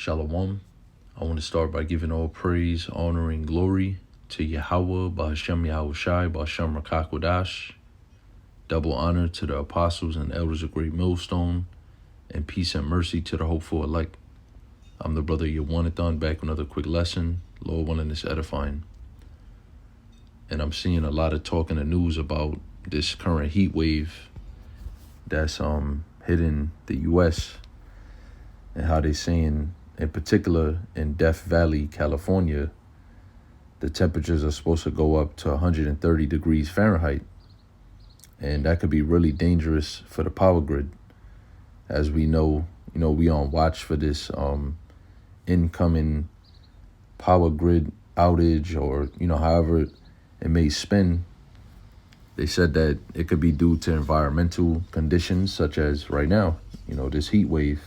Shalom. I want to start by giving all praise, honor, and glory to Yahweh, Bahashem Yahushai, Bahashem Rakakwadash. Double honor to the apostles and elders of Great Millstone, and peace and mercy to the hopeful elect. I'm the brother Yawanathan, back with another quick lesson. Lord willing, it's edifying. And I'm seeing a lot of talk in the news about this current heat wave that's hitting the U.S. and how they saying, in particular in Death Valley, California, the temperatures are supposed to go up to 130 degrees Fahrenheit. And that could be really dangerous for the power grid. As we know, we on watch for this incoming power grid outage, or, however it may spin. They said that it could be due to environmental conditions, such as right now, this heat wave.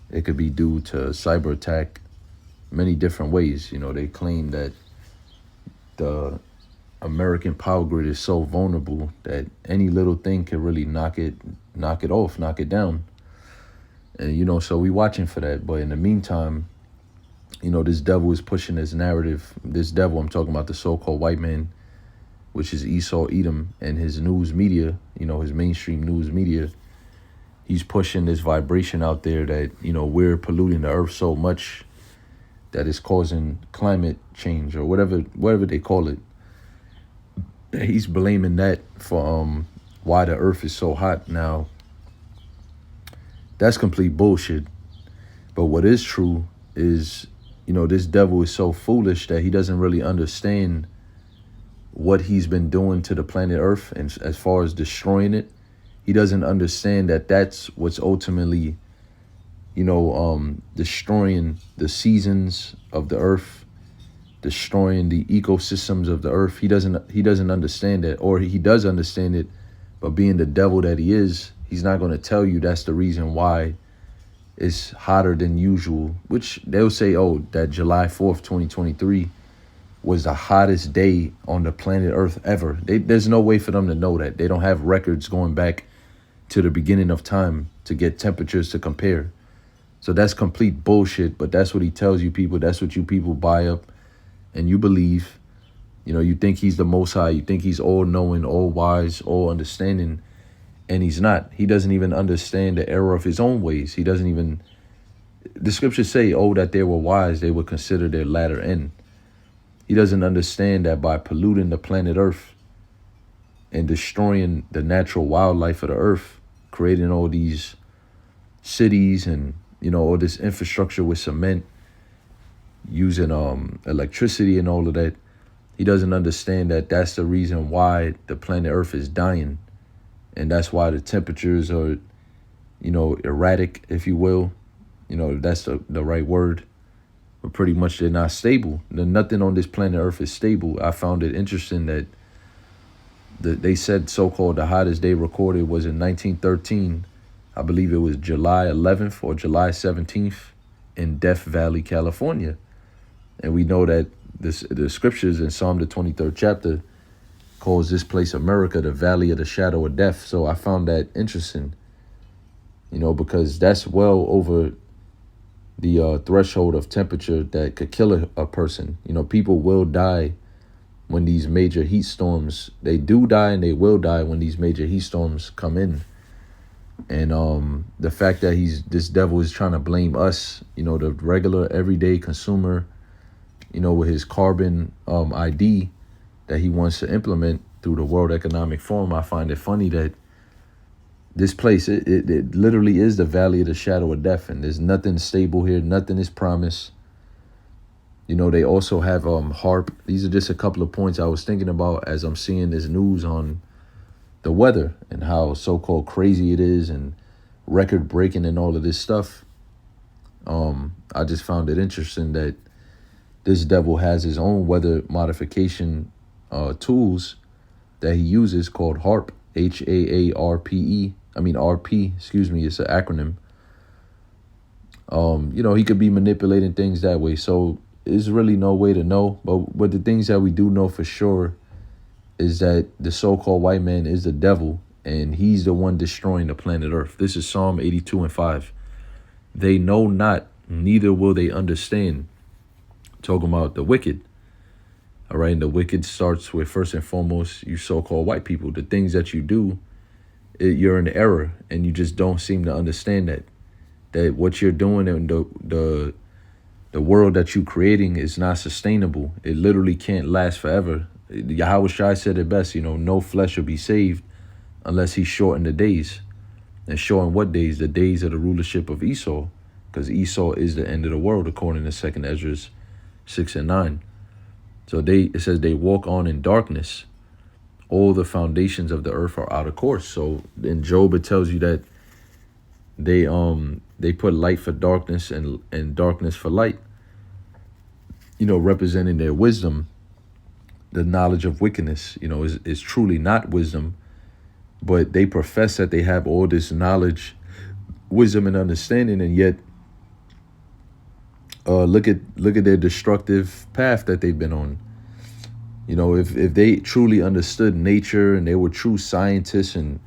It could be due to cyber attack, many different ways. They claim that the American power grid is so vulnerable that any little thing can really knock it off, knock it down. And, so we watching for that. But in the meantime, this devil is pushing this narrative. This devil, I'm talking about the so-called white man, which is Esau Edom, and his news media, his mainstream news media. He's pushing this vibration out there that, we're polluting the earth so much that it's causing climate change, or whatever they call it. He's blaming that for why the earth is so hot. Now, that's complete bullshit. But what is true is, this devil is so foolish that he doesn't really understand what he's been doing to the planet Earth, and as far as destroying it. He doesn't understand that that's what's ultimately, destroying the seasons of the earth, destroying the ecosystems of the earth. He doesn't understand that, or he does understand it, but being the devil that he is, he's not going to tell you that's the reason why it's hotter than usual, which they'll say, that July 4th, 2023 was the hottest day on the planet Earth ever. There's no way for them to know that. They don't have records going back to the beginning of time to get temperatures to compare. So that's complete bullshit, but that's what he tells you people. That's what you people buy up and you believe. You think he's the Most High. You think he's all-knowing, all-wise, all-understanding, and he's not. He doesn't even understand the error of his own ways. He doesn't even... The scriptures say, that they were wise, they would consider their latter end. He doesn't understand that by polluting the planet Earth and destroying the natural wildlife of the earth, creating all these cities and, all this infrastructure with cement, using electricity and all of that, he doesn't understand that that's the reason why the planet Earth is dying. And that's why the temperatures are, erratic, if you will. That's the right word. But pretty much they're not stable. Nothing on this planet Earth is stable. I found it interesting that they said so-called the hottest day recorded was in 1913. I believe it was July 11th or July 17th in Death Valley, California. And we know that the scriptures in Psalm the 23rd chapter calls this place America the valley of the shadow of death. So I found that interesting, because that's well over the threshold of temperature that could kill a person. People will die when these major heat storms, they do die and they will die when these major heat storms come in. And the fact that this devil is trying to blame us, the regular everyday consumer, with his carbon ID that he wants to implement through the World Economic Forum. I find it funny that this place, it literally is the valley of the shadow of death, and there's nothing stable here. Nothing is promised. They also have HAARP. These are just a couple of points I was thinking about as I'm seeing this news on the weather and how so-called crazy it is and record-breaking and all of this stuff. I just found it interesting that this devil has his own weather modification tools that he uses called HAARP, HAARPE. RP, excuse me, it's an acronym. He could be manipulating things that way. So there's really no way to know. But the things that we do know for sure is that the so-called white man is the devil, and he's the one destroying the planet Earth. This is Psalm 82:5. They know not neither will they understand. Talking about the wicked. All right. And the wicked starts with, first and foremost, you so-called white people. The things that you do, you're in error, and you just don't seem to understand that what you're doing and the world that you're creating is not sustainable. It literally can't last forever. Yahweh Shai said it best, no flesh will be saved unless he shortened the days. And shorten what days? The days of the rulership of Esau, because Esau is the end of the world, according to 2nd Ezra 6 and 9. So it says they walk on in darkness. All the foundations of the earth are out of course. So in Job, it tells you that they put light for darkness and darkness for light, representing their wisdom. The knowledge of wickedness, is truly not wisdom, but they profess that they have all this knowledge, wisdom, and understanding, and yet look at their destructive path that they've been on. If they truly understood nature and they were true scientists and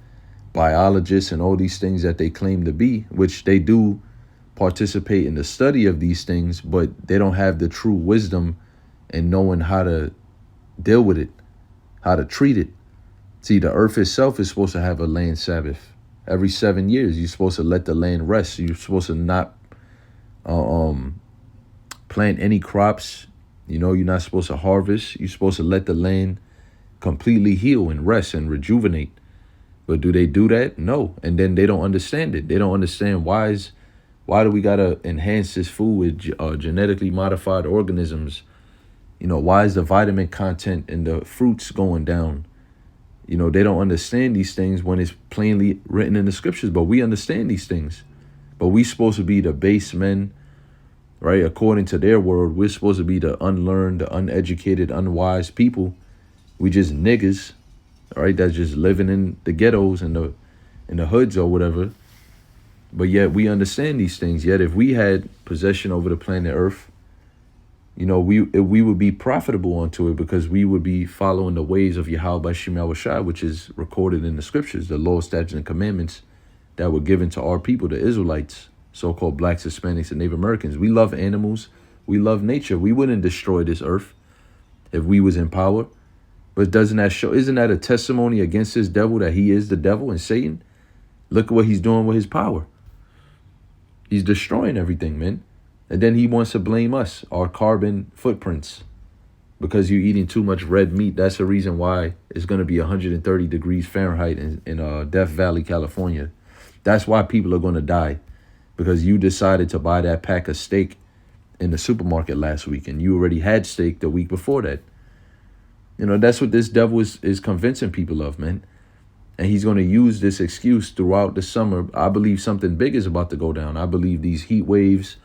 biologists and all these things that they claim to be, which they do participate in the study of these things, but they don't have the true wisdom and knowing how to deal with it, how to treat it. See, the earth itself is supposed to have a land Sabbath. Every 7 years, you're supposed to let the land rest. You're supposed to not plant any crops. You're not supposed to harvest. You're supposed to let the land completely heal and rest and rejuvenate. But do they do that? No. And then they don't understand it. They don't understand why do we got to enhance this food with genetically modified organisms? Why is the vitamin content in the fruits going down? They don't understand these things when it's plainly written in the scriptures, but we understand these things. But we supposed to be the base men, right? According to their word, we're supposed to be the unlearned, the uneducated, unwise people. We just niggas, all right? That's just living in the ghettos and the hoods or whatever. But yet we understand these things. Yet if we had possession over the planet Earth, we would be profitable unto it, because we would be following the ways of Yahweh Shai Shai, which is recorded in the scriptures, the law, statutes, and commandments that were given to our people, the Israelites, so-called blacks, Hispanics, and Native Americans. We love animals. We love nature. We wouldn't destroy this earth if we was in power. But isn't that a testimony against this devil, that he is the devil and Satan? Look at what he's doing with his power. He's destroying everything, man. And then he wants to blame us, our carbon footprints, because you're eating too much red meat. That's the reason why it's going to be 130 degrees Fahrenheit in Death Valley, California. That's why people are going to die, because you decided to buy that pack of steak in the supermarket last week, and you already had steak the week before that. That's what this devil is convincing people of, man. And he's going to use this excuse throughout the summer. I believe something big is about to go down. I believe these heat waves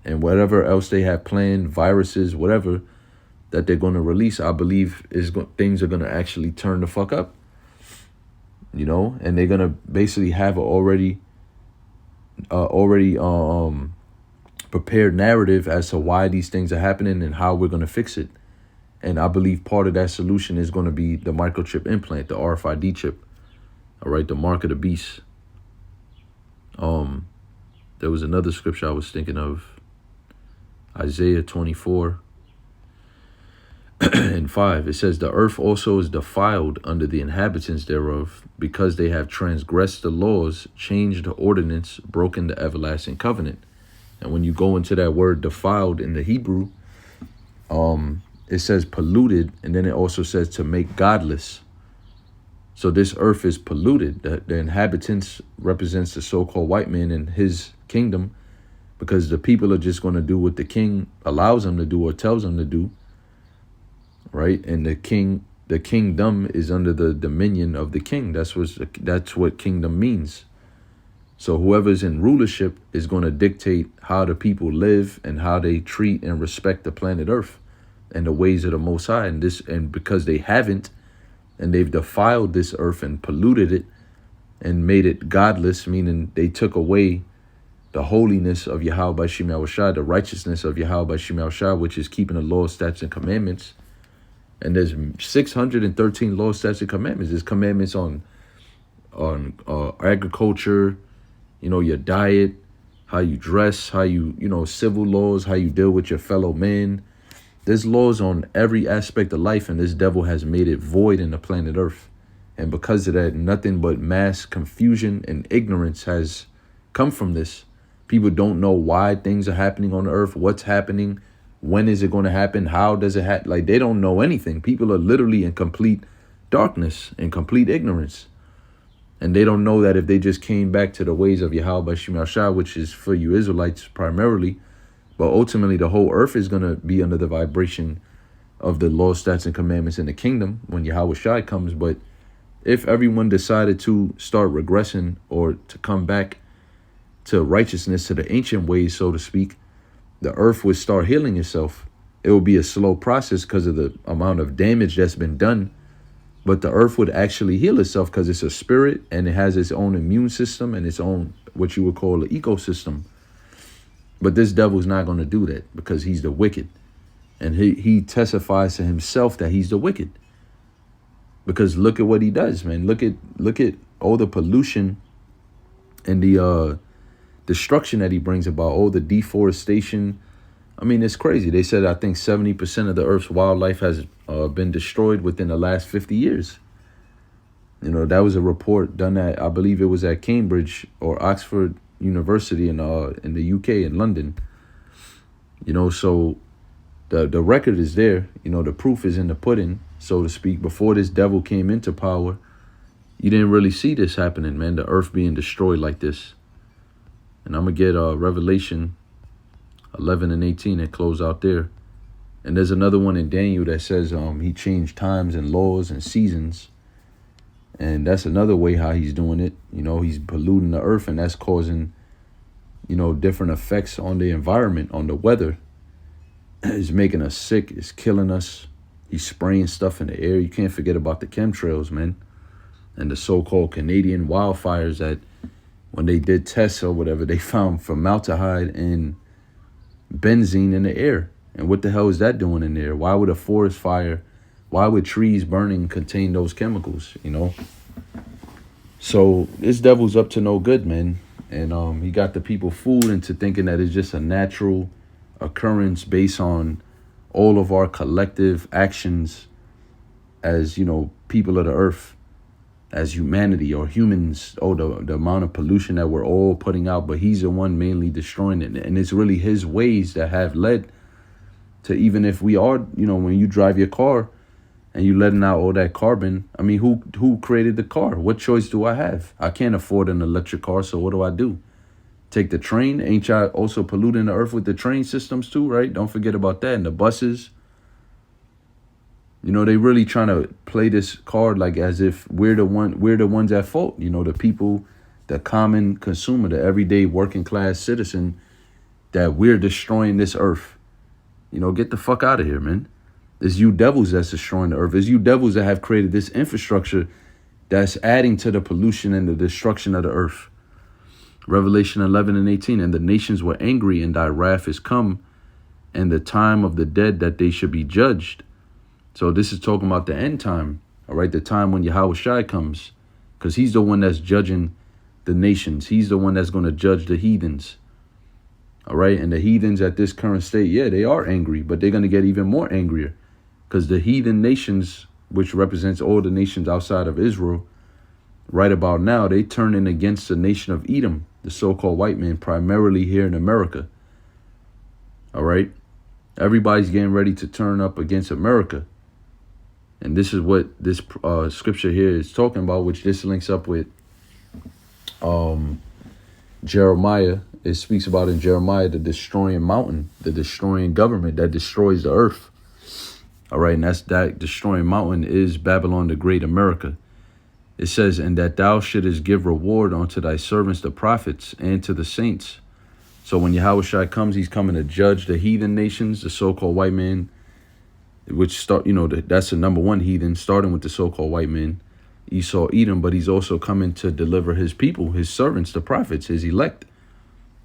and whatever else they have planned, viruses, whatever, that they're going to release, I believe things are going to actually turn the fuck up, and they're going to basically have an already prepared narrative as to why these things are happening and how we're going to fix it. And I believe part of that solution is going to be the microchip implant, the RFID chip, all right, the mark of the beast. There was another scripture I was thinking of, Isaiah 24 and 5. It says, the earth also is defiled under the inhabitants thereof, because they have transgressed the laws, changed the ordinance, broken the everlasting covenant. And when you go into that word defiled in the Hebrew, it says polluted, and then it also says to make godless. So this earth is polluted. The inhabitants represents the so-called white man and his kingdom, because the people are just going to do what the king allows them to do or tells them to do, right? And the kingdom is under the dominion of the king. That's what kingdom means. So whoever's in rulership is going to dictate how the people live and how they treat and respect the planet Earth and the ways of the Most High. And because they haven't, and they've defiled this earth and polluted it and made it godless, meaning they took away the holiness of Yahweh Shai Shai, the righteousness of Yahweh Shai Shai, which is keeping the law, statutes, and commandments. And there's 613 law, statutes, and commandments. There's commandments on agriculture, your diet, how you dress, how you, civil laws, how you deal with your fellow man. There's laws on every aspect of life, and this devil has made it void in the planet Earth. And because of that, nothing but mass confusion and ignorance has come from this. People don't know why things are happening on the earth, what's happening, when is it going to happen, how does it happen? Like, they don't know anything. People are literally in complete darkness and complete ignorance. And they don't know that if they just came back to the ways of Yahweh Shema Shah, which is for you Israelites primarily, but ultimately the whole earth is going to be under the vibration of the law, statutes, and commandments in the kingdom when Yahweh Shai comes. But if everyone decided to start regressing or to come back to righteousness, to the ancient ways, so to speak, the earth would start healing itself. It will be a slow process because of the amount of damage that's been done. But the earth would actually heal itself because it's a spirit and it has its own immune system and its own, what you would call, an ecosystem. But this devil's not going to do that because he's the wicked. And he testifies to himself that he's the wicked. Because look at what he does, man. Look at all the pollution and the destruction that he brings about, all the deforestation. I mean, it's crazy. They said, I think 70% of the earth's wildlife has been destroyed within the last 50 years. That was a report done at, I believe it was at Cambridge or Oxford University in the UK, in London. So the record is there. The proof is in the pudding, so to speak. Before this devil came into power, you didn't really see this happening, man. The earth being destroyed like this. And I'm going to get Revelation 11 and 18 and close out there. And there's another one in Daniel that says he changed times and laws and seasons. And that's another way how he's doing it. He's polluting the earth, and that's causing, different effects on the environment, on the weather. It's making us sick. It's killing us. He's spraying stuff in the air. You can't forget about the chemtrails, man. And the so-called Canadian wildfires that when they did tests or whatever, they found formaldehyde and benzene in the air. And what the hell is that doing in there? Why would a forest fire, why would trees burning contain those chemicals, So this devil's up to no good, man. And he got the people fooled into thinking that it's just a natural occurrence based on all of our collective actions as, people of the earth, as humanity or humans, the amount of pollution that we're all putting out, but he's the one mainly destroying it. And it's really his ways that have led to, even if we are, when you drive your car and you letting out all that carbon, I mean, who created the car? What choice do I have? I can't afford an electric car, so what do? Take the train? Ain't y'all also polluting the earth with the train systems too, right? Don't forget about that. And the buses. They really trying to play this card like as if we're the ones at fault. The people, the common consumer, the everyday working class citizen, that we're destroying this earth. Get the fuck out of here, man. It's you devils that's destroying the earth. It's you devils that have created this infrastructure that's adding to the pollution and the destruction of the earth. Revelation 11 and 18, and the nations were angry, and thy wrath is come, and the time of the dead that they should be judged. So this is talking about the end time, all right? The time when Yahweh Shai comes, because he's the one that's judging the nations. He's the one that's going to judge the heathens, all right? And the heathens at this current state, yeah, they are angry, but they're going to get even more angrier because the heathen nations, which represents all the nations outside of Israel, right about now, they turning against the nation of Edom, the so-called white man, primarily here in America, all right? Everybody's getting ready to turn up against America. And this is what this scripture here is talking about, which this links up with Jeremiah. It speaks about in Jeremiah the destroying mountain, the destroying government that destroys the earth. All right, and that destroying mountain is Babylon the Great, America. It says, and that thou shouldest give reward unto thy servants, the prophets, and to the saints. So when Yahweh Shai comes, he's coming to judge the heathen nations, the so-called white man, which that's the number one heathen, starting with the so-called white man, Esau, Edom, but he's also coming to deliver his people, his servants, the prophets, his elect,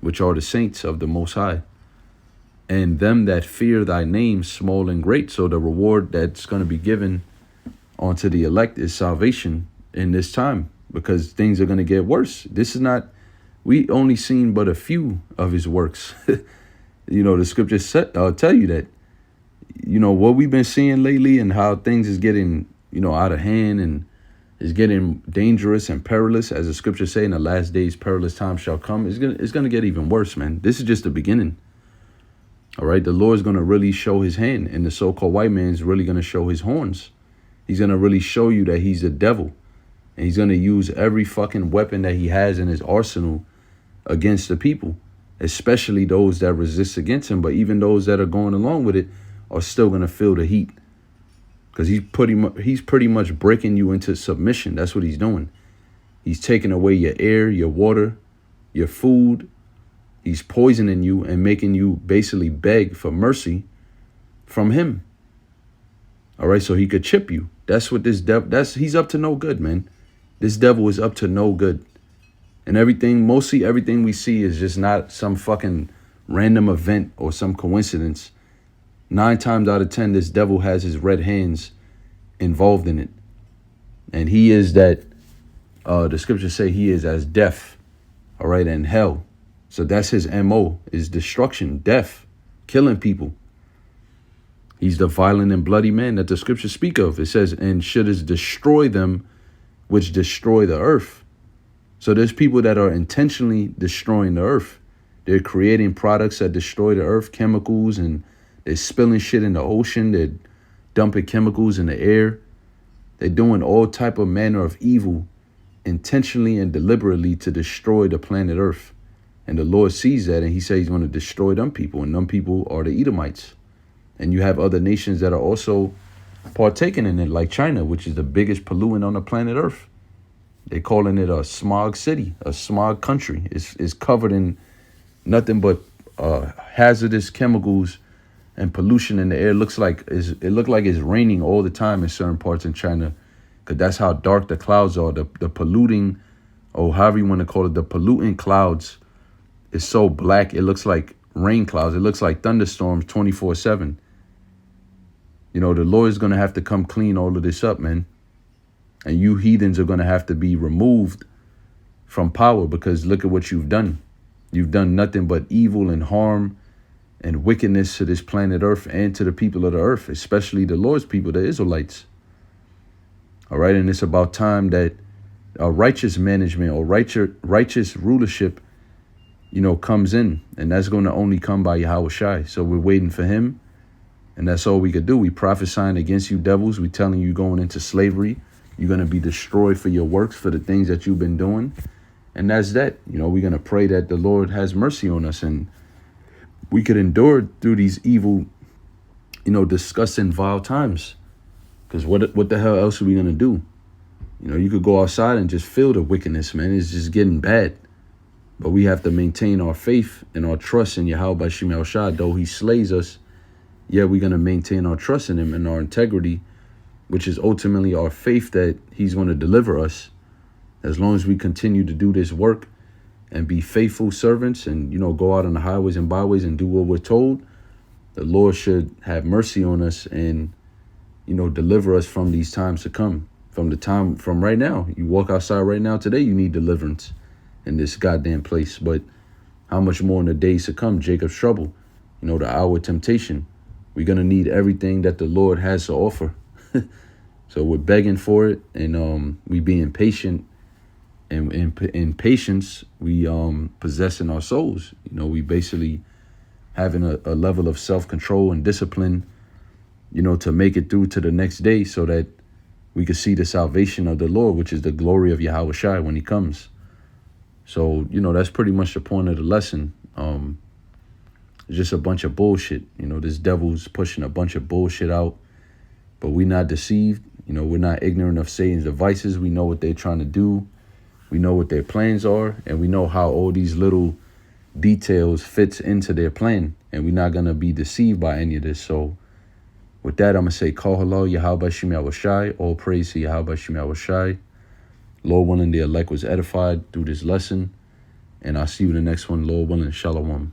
which are the saints of the Most High. And them that fear thy name, small and great. So the reward that's going to be given onto the elect is salvation in this time, because things are going to get worse. This is not, We only seen but a few of his works. The scriptures tell you that, what we've been seeing lately and how things is getting, out of hand and is getting dangerous and perilous, as the scriptures say, in the last days, perilous times shall come. It's gonna get even worse, man. This is just the beginning. All right, the Lord's gonna really show his hand, and the so-called white man's really gonna show his horns. He's gonna really show you that he's the devil, and he's gonna use every fucking weapon that he has in his arsenal against the people, especially those that resist against him. But even those that are going along with it are still gonna feel the heat. Because he's pretty much breaking you into submission. That's what he's doing. He's taking away your air, your water, your food. He's poisoning you and making you basically beg for mercy from him. All right, so he could chip you. That's what this devil, he's up to no good, man. This devil is up to no good. And mostly everything we see is just not some fucking random event or some coincidence. 9 times out of 10, this devil has his red hands involved in it. And he is that, the scriptures say he is as death, all right, and hell. So that's his MO, is destruction, death, killing people. He's the violent and bloody man that the scriptures speak of. It says, and should destroy them which destroy the earth. So there's people that are intentionally destroying the earth. They're creating products that destroy the earth, chemicals, and they're spilling shit in the ocean. They're dumping chemicals in the air. They're doing all type of manner of evil intentionally and deliberately to destroy the planet Earth. And the Lord sees that, and he says he's going to destroy them people. And them people are the Edomites. And you have other nations that are also partaking in it, like China, which is the biggest pollutant on the planet Earth. They're calling it a smog city, a smog country. It's covered in nothing but hazardous chemicals and pollution in the air. It looks like it's raining all the time in certain parts in China, because that's how dark the clouds are. The polluting, or however you want to call it, the pollutant clouds is so black. It looks like rain clouds. It looks like thunderstorms 24/7. The Lord is going to have to come clean all of this up, man. And you heathens are going to have to be removed from power, because look at what you've done. You've done nothing but evil and harm and wickedness to this planet Earth and to the people of the earth, especially the Lord's people, the Israelites. All right, and it's about time that righteous management or righteous rulership, comes in, and that's going to only come by Yahweh Shai. So we're waiting for him, and that's all we could do. We prophesying against you devils. We telling you going into slavery. You're going to be destroyed for your works, for the things that you've been doing. And that's that. We're going to pray that the Lord has mercy on us, and we could endure through these evil, disgusting, vile times. Because what the hell else are we going to do? You could go outside and just feel the wickedness, man. It's just getting bad. But we have to maintain our faith and our trust in Yahweh Bashim El Shah. Though he slays us, yet we're going to maintain our trust in him and our integrity, which is ultimately our faith that he's going to deliver us. As long as we continue to do this work and be faithful servants and, go out on the highways and byways and do what we're told, the Lord should have mercy on us and, deliver us from these times to come. From right now. You walk outside right now today, you need deliverance in this goddamn place. But how much more in the days to come? Jacob's trouble, the hour of temptation. We're going to need everything that the Lord has to offer. So we're begging for it, and we being patient. And in patience, we possessing our souls. We basically having a level of self-control and discipline, to make it through to the next day, so that we could see the salvation of the Lord, which is the glory of Yahweh Shai when he comes. So, that's pretty much the point of the lesson. It's just a bunch of bullshit. This devil's pushing a bunch of bullshit out, but we're not deceived. We're not ignorant of Satan's devices. We know what they're trying to do. We know what their plans are, and we know how all these little details fits into their plan, and we're not going to be deceived by any of this. So with that, I'm going to say, Call halal, Yahweh Shem Yahweh Shai. All praise to Yahweh Shem Yahweh Shai. Lord willing, the elect was edified through this lesson, and I'll see you in the next one. Lord willing, Shalom.